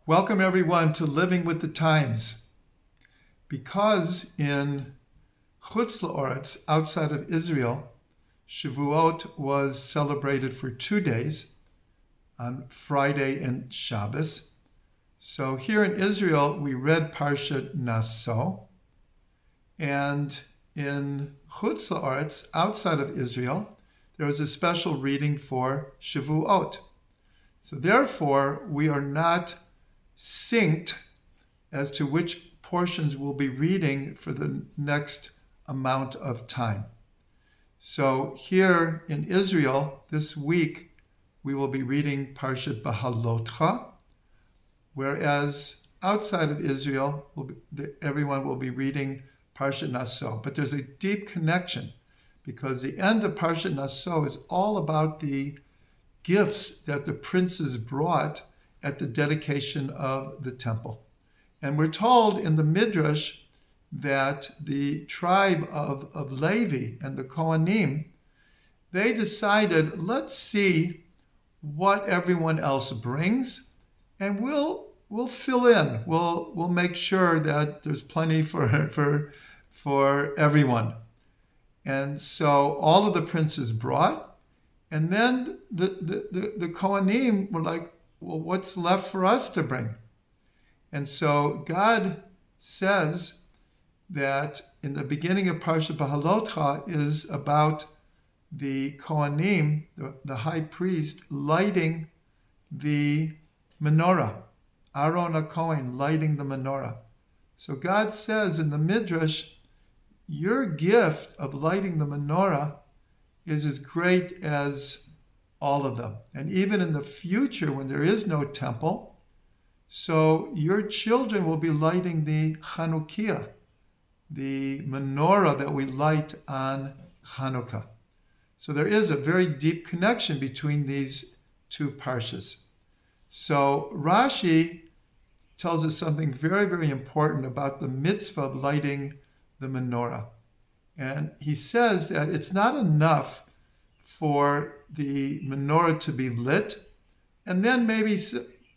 Welcome everyone to Living with the Times. Because in Chutz La'aretz, outside of Israel, Shavuot was celebrated for 2 days, on Friday and Shabbos. So here in Israel, we read Parshat Naso, and in Chutz La'aretz, outside of Israel, there was a special reading for Shavuot. So therefore, we are not synced as to which portions we'll be reading for the next amount of time. So here in Israel, this week, we will be reading Parshat Beha'alotcha, whereas outside of Israel, everyone will be reading Parshat Naso. But there's a deep connection because the end of Parshat Naso is all about the gifts that the princes brought at the dedication of the temple. And we're told in the Midrash that the tribe of Levi and the Kohanim, they decided, let's see what everyone else brings, and we'll fill in. We'll make sure that there's plenty for everyone. And so all of the princes brought, and then the Kohanim were like, well, what's left for us to bring? And so God says that in the beginning of Parshat Beha'alotcha is about the Kohanim, the high priest, lighting the menorah. Aaron HaKohen lighting the menorah. So God says in the Midrash, your gift of lighting the menorah is as great as all of them. And even in the future, when there is no temple, so your children will be lighting the Chanukiah, the menorah that we light on Hanukkah. So there is a very deep connection between these two parshas. So Rashi tells us something very, very important about the mitzvah of lighting the menorah. And he says that it's not enough for the menorah to be lit, and then maybe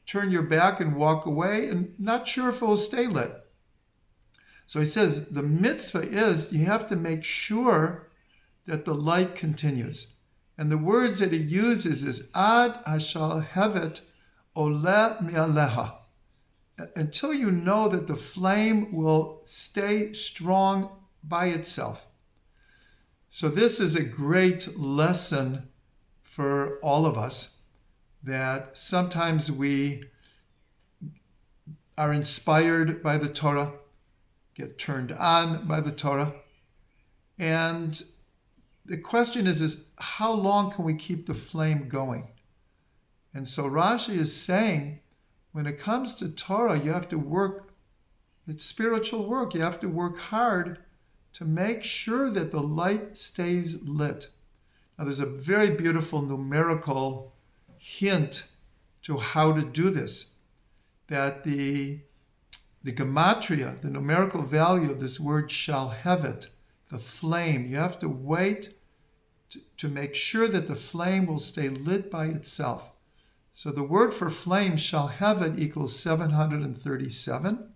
turn your back and walk away and not sure if it will stay lit. So he says the mitzvah is you have to make sure that the light continues. And the words that he uses is ad hashal hevet ole mi'aleha, until you know that the flame will stay strong by itself. So this is a great lesson for all of us, that sometimes we are inspired by the Torah, get turned on by the Torah, and the question is how long can we keep the flame going? And so Rashi is saying, when it comes to Torah, you have to work, it's spiritual work, you have to work hard to make sure that the light stays lit. Now there's a very beautiful numerical hint to how to do this, that the gematria, the numerical value of this word shalhevet, the flame, you have to wait to make sure that the flame will stay lit by itself. So the word for flame, shalhevet, equals 737,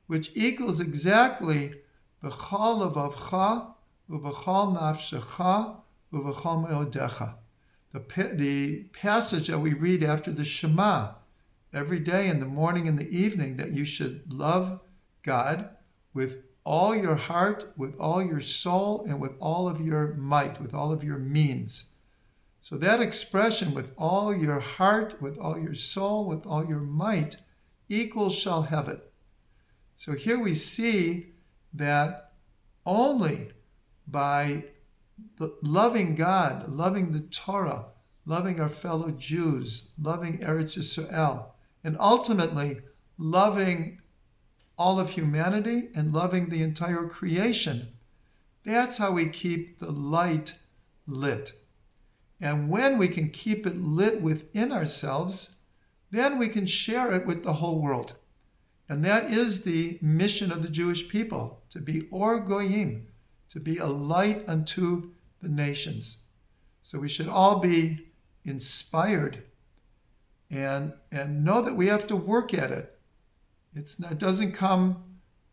which equals exactly B'chal levavcha u'b'chal nafshecha u'b'chal me'odecha. The passage that we read after the Shema every day in the morning and the evening, that you should love God with all your heart, with all your soul, and with all of your might, with all of your means. So that expression, with all your heart, with all your soul, with all your might, equals shalhevet. So here we see that only by loving God, loving the Torah, loving our fellow Jews, loving Eretz Yisrael, and ultimately loving all of humanity and loving the entire creation, that's how we keep the light lit. And when we can keep it lit within ourselves, then we can share it with the whole world. And that is the mission of the Jewish people, to be or goyim, to be a light unto the nations. So we should all be inspired and know that we have to work at it. It doesn't come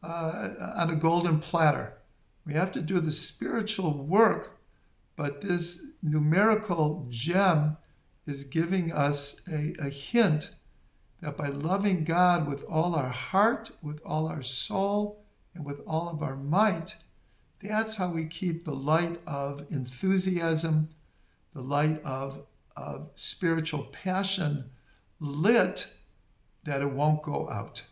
on a golden platter. We have to do the spiritual work, but this numerical gem is giving us a hint that by loving God with all our heart, with all our soul, and with all of our might, that's how we keep the light of enthusiasm, the light of spiritual passion lit, that it won't go out.